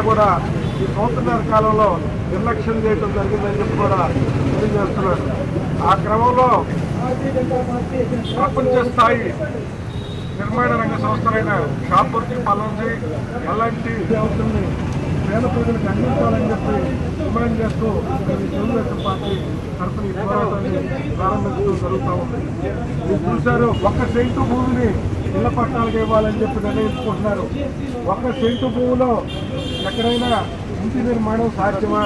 కూడా ఈ సంవత్సరాల కాలంలో నిర్లక్ష్యం చేయడం జరిగిందని చెప్పి కూడా తెలియజేస్తున్నారు. ఆ క్రమంలో ప్రపంచ స్థాయి నిర్మాణ రంగ సంస్థలైన షాపూర్జీ, పల్లంజీ, ఎల్ఎన్టీ అవసరాన్ని పేద ప్రజలకు అందించాలని చెప్పి డిమాండ్ చేస్తూ తెలుగుదేశం పార్టీ తరఫున ఈ పోరాటాన్ని ప్రారంభించడం జరుగుతూ ఉంది. మీరు చూశారు, 1 సెంటు భూమిని ఇళ్ల పట్టాలకు ఇవ్వాలని చెప్పి నిర్ణయించుకుంటున్నారు. 1 సెంటు భూమిలో ఎక్కడైనా ఇంటి నిర్మాణం సాధ్యమా?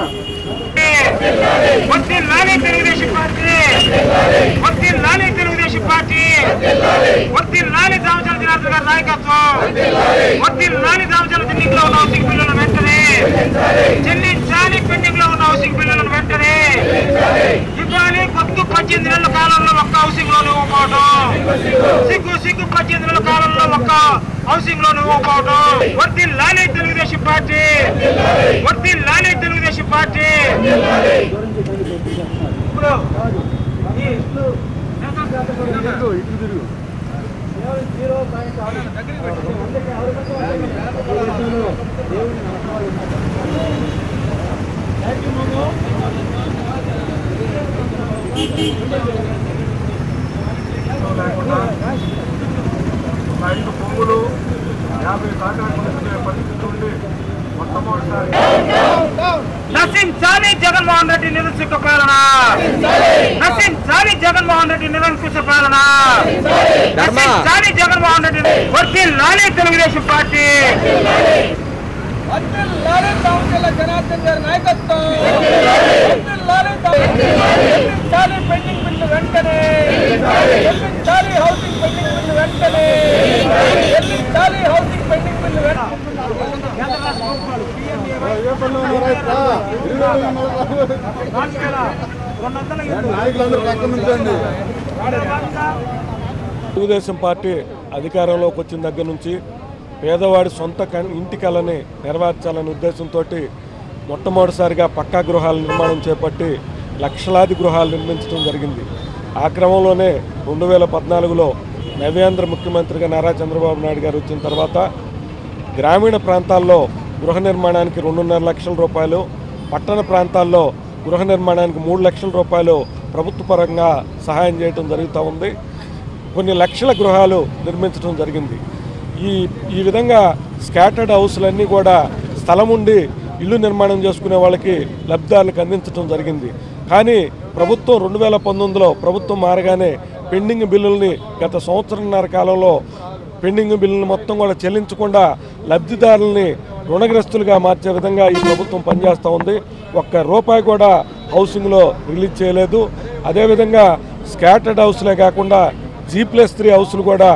తెలుగుదేశం పార్టీ దామచల జనార్దన్ గారి నాయకత్వం, దామచల పెండింగ్ లో ఉన్న హౌసింగ్ బిల్లులను వెంటనే చెల్లించాలి. పెండింగ్ లో ఉన్న హౌసింగ్ బిల్లులను వెంటనే ఇవ్వాలి. కొత్త 18 నెలల కాలంలో ఒక్క హౌసింగ్ లోన్ ఇవ్వకపోవడం, సిగ్గు 18 నెలల కాలంలో ఒక్క హౌసింగ్ లోన్ ఇవ్వకపోవడం. వర్ధిల్లాలి తెలుగుదేశం పార్టీ, వర్ధిల్లాలి తెలుగుదేశం పార్టీ. ఇప్పుడు లేకుండా 5 భూములు 50 కాంట్రాక్టులు ఇచ్చే పరిస్థితి ఉండి మొట్టమొదటిసారి నశించాలి జగన్మోహన్ రెడ్డి నిరంకుశ పాలన, నశించాలి జగన్మోహన్ రెడ్డి నిరంకుశ పాలన, నశించాలి జగన్మోహన్ రెడ్డి. వర్ధిల్లాలి తెలుగుదేశం పార్టీ, దామచల జనార్దన్ గారి నాయకత్వం, పెండింగ్ బిల్లు వెంటనే చెల్లించాలి. హౌసింగ్ పెండింగ్ బిల్లు వెంటనే చెల్లించాలి. Housing pending bill Telugu Desam party అధికారంలోకి వచ్చిన దగ్గర నుంచి పేదవాడి సొంత ఇంటి కళని నెరవేర్చాలనే ఉద్దేశంతో మొట్టమొదటిసారిగా పక్కా గృహాల నిర్మాణం చేపట్టి లక్షలాది గృహాలు నిర్మించడం జరిగింది. ఆ క్రమంలోనే 2014లో నవేంద్ర ముఖ్యమంత్రిగా నారా చంద్రబాబు నాయుడు గారు వచ్చిన తర్వాత గ్రామీణ ప్రాంతాల్లో గృహ నిర్మాణానికి 2.5 లక్షల రూపాయలు, పట్టణ ప్రాంతాల్లో గృహ నిర్మాణానికి 3 లక్షల రూపాయలు ప్రభుత్వ పరంగా సహాయం చేయడం జరుగుతూ ఉంది. కొన్ని లక్షల గృహాలు నిర్మించడం జరిగింది. ఈ విధంగా స్కాటర్డ్ హౌస్లన్నీ కూడా స్థలం ఉండి ఇల్లు నిర్మాణం చేసుకునే వాళ్ళకి లబ్ధిదారులకు అందించడం జరిగింది. కానీ ప్రభుత్వం 2019లో ప్రభుత్వం మారగానే పెండింగ్ బిల్లుల్ని గత సంవత్సరంన్నర కాలంలో పెండింగ్ బిల్లులు మొత్తం కూడా చెల్లించకుండా లబ్ధిదారుల్ని రుణగ్రస్తులుగా మార్చే విధంగా ఈ ప్రభుత్వం పనిచేస్తూ ఉంది. ₹1 కూడా హౌసింగ్లో రిలీజ్ చేయలేదు. అదేవిధంగా స్కాటర్డ్ హౌస్లే కాకుండా G+3 హౌసులు కూడా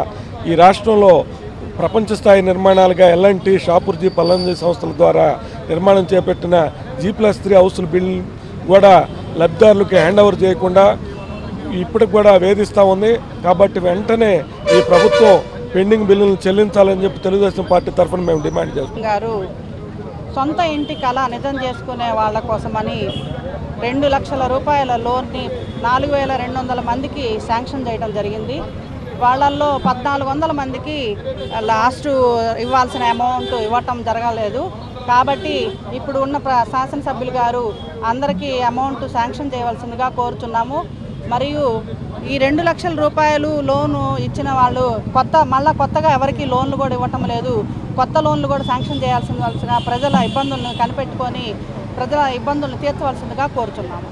ఈ రాష్ట్రంలో ప్రపంచ స్థాయి నిర్మాణాలుగా ఎల్ఎన్టీ, షాపూర్జీ, పల్లంజీ సంస్థల ద్వారా నిర్మాణం చేపట్టిన G+3 హౌసుల బిల్ కూడా లబ్ధిదారులకి హ్యాండ్ ఓవర్ చేయకుండా ఇప్పటికి కూడా వేధిస్తూ ఉంది. కాబట్టి వెంటనే ఈ ప్రభుత్వం పెండింగ్ బిల్లులను చెల్లించాలని చెప్పి తెలుగుదేశం పార్టీ తరఫున మేము డిమాండ్ చేస్తున్నాం. సొంత ఇంటి కళ నిజం చేసుకునే వాళ్ళ కోసమని 2 లక్షల రూపాయల లోన్ని 4200 మందికి శాంక్షన్ చేయడం జరిగింది. వాళ్ళల్లో 1400 మందికి లాస్ట్ ఇవ్వాల్సిన అమౌంట్ ఇవ్వటం జరగలేదు. కాబట్టి ఇప్పుడు ఉన్న శాసనసభ్యులు గారు అందరికీ అమౌంట్ శాంక్షన్ చేయవలసిందిగా కోరుచున్నాము. మరియు ఈ 2 లక్షల రూపాయలు లోను ఇచ్చిన వాళ్ళు మళ్ళీ కొత్తగా ఎవరికి లోన్లు కూడా ఇవ్వటం లేదు. కొత్త లోన్లు కూడా శాంక్షన్ చేయాల్సిన ప్రజల ఇబ్బందులను కనిపెట్టుకొని ప్రజల ఇబ్బందులను తీర్చవలసిందిగా కోరుచున్నాము.